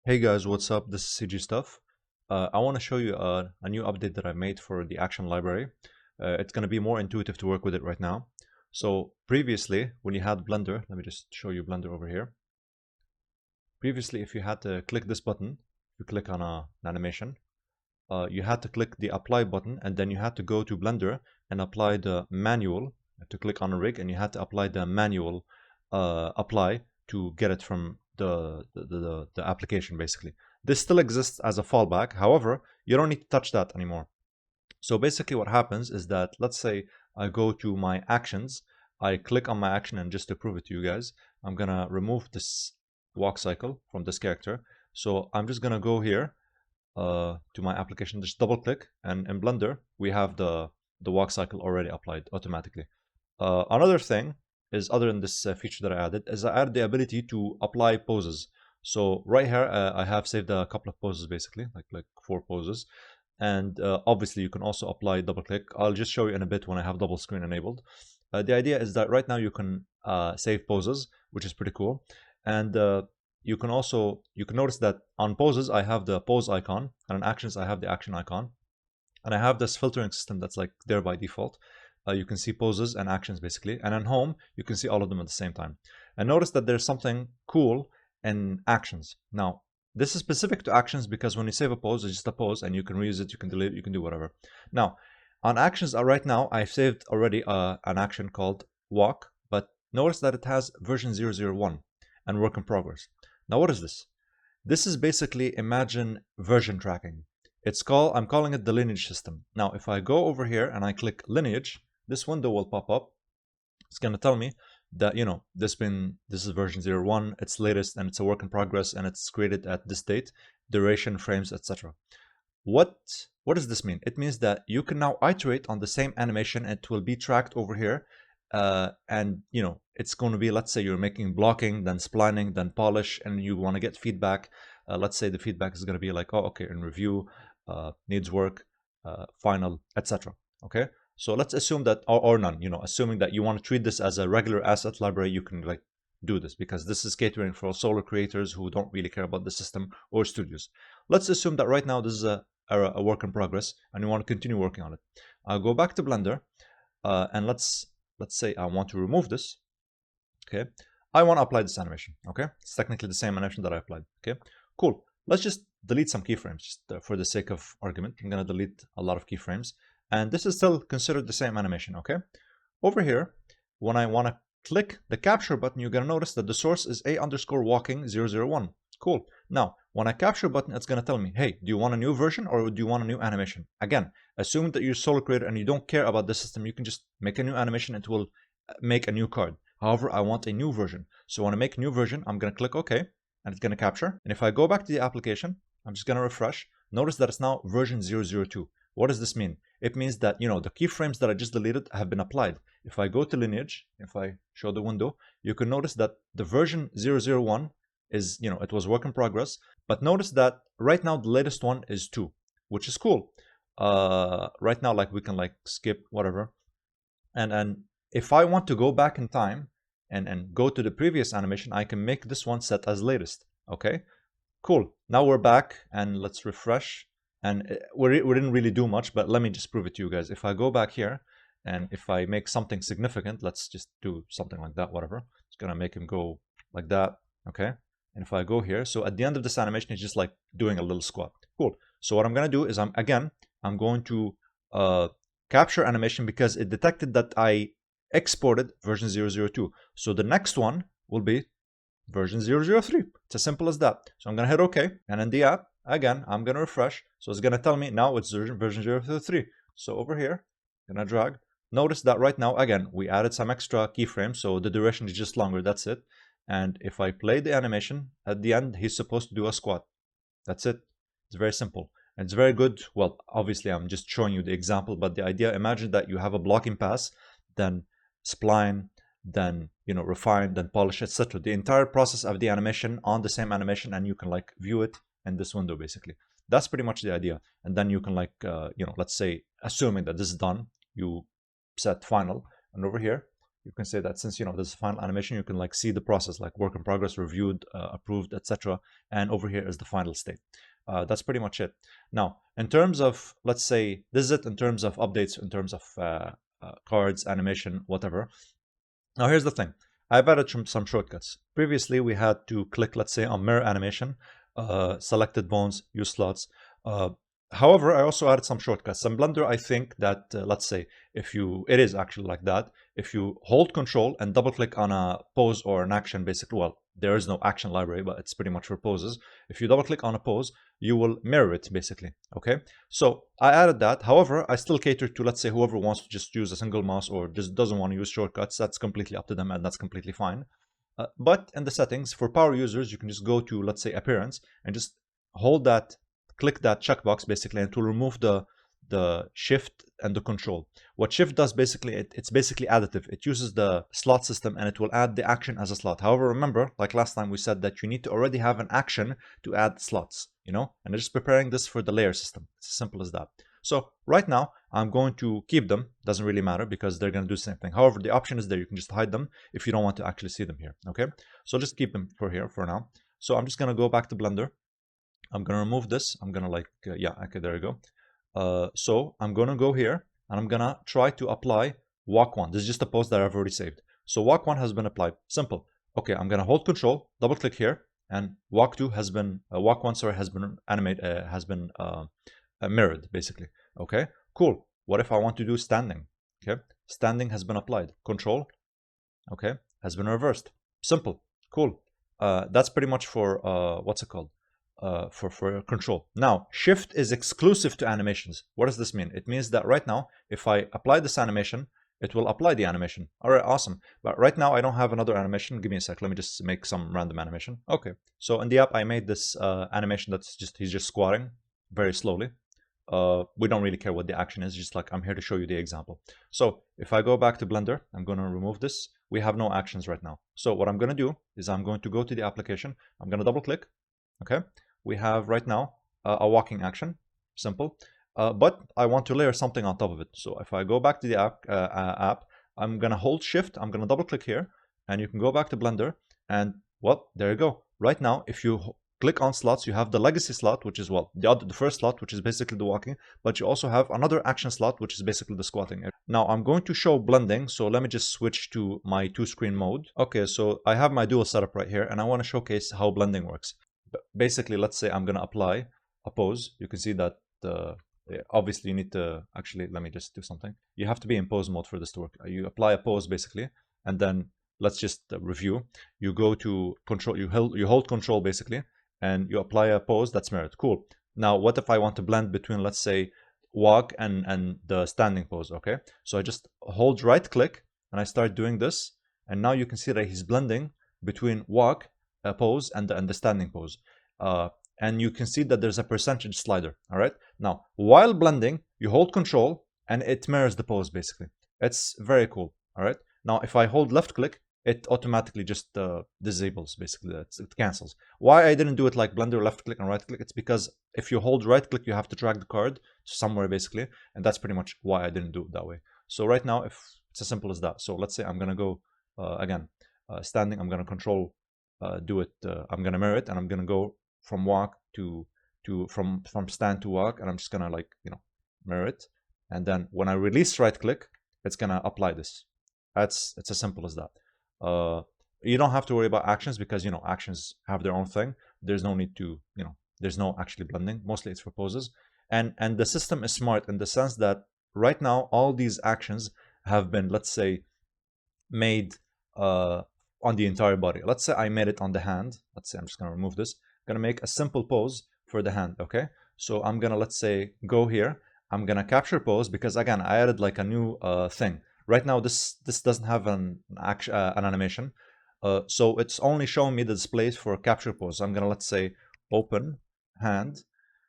Hey guys, what's up? This is CG Stuff. I want to show you a new update that I made for the action library. It's going to be more intuitive to work with it right now. So previously, when you had Blender, let me just show you Blender over here. Previously, if you had to click this button, you click on an animation, you had to click the apply button, and then you had to go to Blender and apply the manual to click on a rig, and you had to apply the manual apply to get it from the application. Basically, this still exists as a fallback. However, you don't need to touch that anymore. So basically what happens is that, let's say I go to my actions, I click on my action, and just to prove it to you guys, I'm gonna remove this walk cycle from this character. So I'm just gonna go here to my application, just double click, and in Blender we have the walk cycle already applied automatically. Another thing is, other than this feature that I added, is I added the ability to apply poses. So right here I have saved a couple of poses, basically like 4 poses, and obviously you can also apply double click. I'll just show you in a bit when I have double screen enabled. The idea is that right now you can save poses, which is pretty cool, and you can notice that on poses I have the pose icon, and on actions I have the action icon, and I have this filtering system that's like there by default. You can see poses and actions basically, and on home you can see all of them at the same time. And notice that there's something cool in actions. Now this is specific to actions because when you save a pose, it's just a pose, and you can reuse it, you can delete it, you can do whatever. Now on actions, right now I've saved already an action called walk, but notice that it has version 001 and work in progress. Now what is this? This is basically, imagine version tracking. I'm calling it the Lineage system. Now if I go over here and I click Lineage, this window will pop up. It's going to tell me that, you know, this is version 01, it's latest, and it's a work in progress, and it's created at this date, duration, frames, etc. What does this mean? It means that you can now iterate on the same animation, and it will be tracked over here, and you know, it's going to be, let's say you're making blocking, then splining, then polish, and you want to get feedback. Let's say the feedback is going to be like, oh, okay, in review, needs work, final, etc. Okay, so let's assume that, or none, you know, assuming that you want to treat this as a regular asset library, you can like do this, because this is catering for solo creators who don't really care about the system, or studios. Let's assume that right now this is a work in progress, and you want to continue working on it. I'll go back to Blender, and let's say I want to remove this. Okay, I want to apply this animation. Okay, it's technically the same animation that I applied. Okay, cool. Let's just delete some keyframes, just for the sake of argument. I'm gonna delete a lot of keyframes, and this is still considered the same animation. Okay, over here, when I want to click the capture button, you're gonna notice that the source is a_walking001. Cool. Now when I capture button, it's gonna tell me, hey, do you want a new version or do you want a new animation? Again, assuming that you're a solo creator and you don't care about the system, you can just make a new animation, it will make a new card. However, I want a new version, so when I make a new version, I'm gonna click OK, and it's gonna capture. And if I go back to the application, I'm just gonna refresh. Notice that it's now version 002. What does this mean? It means that, you know, the keyframes that I just deleted have been applied. If I go to Lineage, if I show the window, you can notice that the version 001 is, you know, it was work in progress, but notice that right now the latest one is 2, which is cool. Right now, like, we can like skip whatever, and if I want to go back in time and go to the previous animation, I can make this one set as latest. Okay, cool. Now we're back, and let's refresh. And we didn't really do much, but let me just prove it to you guys. If I go back here, and if I make something significant, let's just do something like that, whatever. It's gonna make him go like that. Okay, and if I go here, so at the end of this animation, it's just like doing a little squat. Cool. So what I'm gonna do is I'm going to capture animation, because it detected that I exported version 002. So the next one will be version 003. It's as simple as that. So I'm gonna hit OK, and in the app, again, I'm gonna refresh. So it's gonna tell me now it's version 003. So over here, I'm gonna drag. Notice that right now, again, we added some extra keyframes, so the duration is just longer, that's it. And if I play the animation, at the end, he's supposed to do a squat. That's it. It's very simple. And it's very good. Well, obviously, I'm just showing you the example, but the idea, imagine that you have a blocking pass, then spline, then, you know, refine, then polish, etc. The entire process of the animation on the same animation, and you can like view it in this window, basically. That's pretty much the idea. And then you can like, you know, let's say, assuming that this is done, you set final, and over here, you can say that since, you know, this is final animation, you can like see the process, like work in progress, reviewed, approved, etc. And over here is the final state. That's pretty much it. Now, in terms of, let's say, this is it in terms of updates, in terms of cards, animation, whatever. Now, here's the thing. I've added some shortcuts. Previously, we had to click, let's say, on mirror animation, selected bones, use slots. However, I also added some shortcuts. In Blender, I think that, let's say, it is actually like that. If you hold control and double click on a pose or an action, basically, well, there is no action library, but it's pretty much for poses. If you double click on a pose, you will mirror it, basically, okay? So I added that. However, I still cater to, let's say, whoever wants to just use a single mouse or just doesn't want to use shortcuts. That's completely up to them, and that's completely fine. But in the settings, for power users, you can just go to, let's say, appearance, and just hold that, click that checkbox, basically, and it will remove the shift and the control. What shift does, basically, it's basically additive. It uses the slot system and it will add the action as a slot. However, remember, like last time, we said that you need to already have an action to add slots, you know, and I'm just preparing this for the layer system. It's as simple as that. So right now, I'm going to keep them. Doesn't really matter because they're going to do the same thing. However, the option is there. You can just hide them if you don't want to actually see them here. Okay, so just keep them for here for now. So I'm just going to go back to Blender. I'm going to remove this. I'm going to like, yeah, okay, there you go. So I'm going to go here and I'm going to try to apply walk 1. This is just a pose that I've already saved. So walk 1 has been applied. Simple. Okay, I'm going to hold control, double click here, and walk 2 has been, walk 1, sorry, has been animated, has been mirrored, basically. Okay, cool. What if I want to do standing? Okay, standing has been applied. Control, okay, has been reversed. Simple. Cool. That's pretty much for, what's it called? For control. Now, shift is exclusive to animations. What does this mean? It means that right now, if I apply this animation, it will apply the animation. All right, awesome. But right now, I don't have another animation. Give me a sec. Let me just make some random animation. Okay. So in the app, I made this animation that's just, he's just squatting very slowly. We don't really care what the action is. Just like, I'm here to show you the example. So if I go back to Blender, I'm going to remove this. We have no actions right now. So what I'm going to do is I'm going to go to the application. I'm going to double click. Okay. We have right now a walking action, simple, but I want to layer something on top of it. So if I go back to the app, I'm going to hold shift, I'm going to double click here, and you can go back to Blender, and well, there you go. Right now, if you click on slots, you have the legacy slot, which is, well, the first slot, which is basically the walking, but you also have another action slot, which is basically the squatting. Now I'm going to show blending, so let me just switch to my 2-screen mode. Okay, so I have my dual setup right here, and I want to showcase how blending works. Basically, let's say I'm going to apply a pose. You can see that obviously you need to actually, let me just do something. You have to be in pose mode for this to work. You apply a pose basically, and then let's just review. You go to control, you hold control basically, and you apply a pose that's mirrored. Cool. Now, what if I want to blend between, let's say, walk and the standing pose? Okay, so I just hold right click and I start doing this, and now you can see that he's blending between walk pose and the standing pose, and you can see that there's a percentage slider. All right, now while blending, you hold control and it mirrors the pose basically. It's very cool. All right, now if I hold left click, it automatically just disables basically. It cancels. Why I didn't do it like Blender, left click and right click? It's because if you hold right click, you have to drag the card somewhere basically, and that's pretty much why I didn't do it that way. So right now, if it's as simple as that. So let's say I'm gonna go again standing. I'm gonna control do it. I'm gonna mirror it, and I'm gonna go from walk from stand to walk, and I'm just gonna, like, you know, mirror it, and then when I release right click, it's gonna apply this. It's as simple as that. You don't have to worry about actions because, you know, actions have their own thing. There's no need to, you know, there's no actually blending. Mostly it's for poses, and the system is smart in the sense that right now all these actions have been, let's say, made on the entire body. Let's say I made it on the hand. Let's say I'm just going to remove this. I'm going to make a simple pose for the hand. Okay, so I'm going to, let's say, go here. I'm going to capture pose because, again, I added like a new thing. Right now this doesn't have an animation, so it's only showing me the displays for capture pose. So I'm going to, let's say, open hand.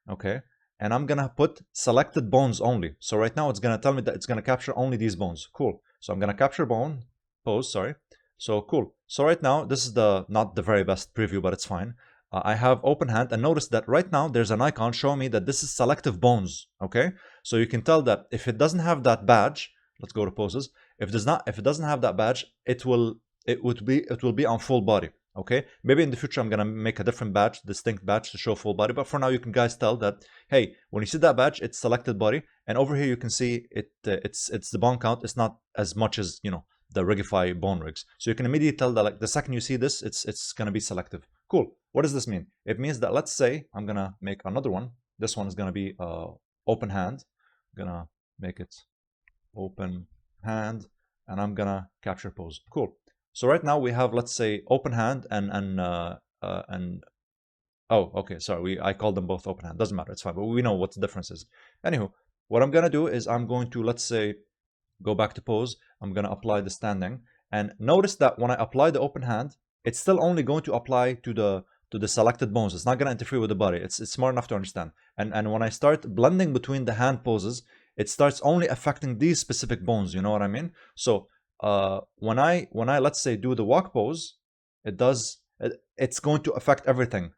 Okay, and I'm going to put selected bones only. So right now it's going to tell me that it's going to capture only these bones. Cool. So I'm going to capture bone pose, sorry. So cool. So right now, this is not the very best preview, but it's fine. I have open hand, and notice that right now there's an icon showing me that this is selective bones. Okay, so you can tell that if it doesn't have that badge, let's go to poses. If it doesn't have that badge, it will be on full body. Okay, maybe in the future I'm gonna make a different badge, distinct badge to show full body, but for now you can guys tell that, hey, when you see that badge, it's selected body, and over here you can see it's the bone count. It's not as much as, you know, the Rigify bone rigs. So you can immediately tell that, like, the second you see this, it's gonna be selective. Cool. What does this mean? It means that, let's say I'm gonna make another one. This one is gonna be open hand. I'm gonna make it open hand, and I'm gonna capture pose. Cool. So right now we have, let's say, open hand and oh, okay, sorry, I called them both open hand. Doesn't matter, it's fine, but we know what the difference is. Anywho, what I'm gonna do is I'm going to, let's say, go back to pose. I'm gonna apply the standing, and notice that when I apply the open hand, it's still only going to apply to the selected bones. It's not gonna interfere with the body. It's smart enough to understand. And when I start blending between the hand poses, it starts only affecting these specific bones. You know what I mean? So when I let's say do the walk pose, it's going to affect everything.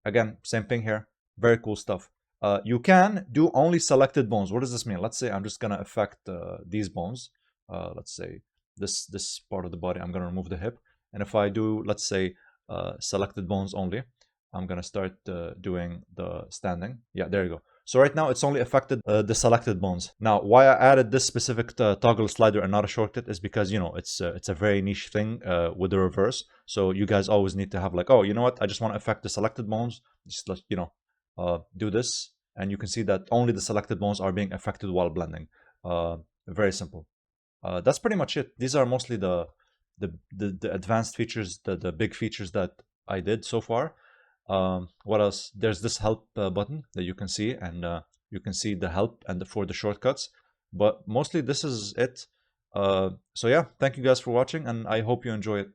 Again, same thing here. Very cool stuff. You can do only selected bones. What does this mean? Let's say I'm just gonna affect these bones. Let's say this part of the body, I'm gonna remove the hip. And if I do, let's say, selected bones only, I'm gonna start doing the standing. Yeah, there you go. So right now it's only affected the selected bones. Now, why I added this specific toggle slider and not a shortcut is because, you know, it's a very niche thing with the reverse. So you guys always need to have, like, oh, you know what? I just want to affect the selected bones. Just let, you know, do this, and you can see that only the selected bones are being affected while blending. Very simple. That's pretty much it. These are mostly the advanced features, the big features that I did so far. What else? There's this help button that you can see, and you can see the help and for the shortcuts, but mostly this is it. So yeah, thank you guys for watching, and I hope you enjoy it.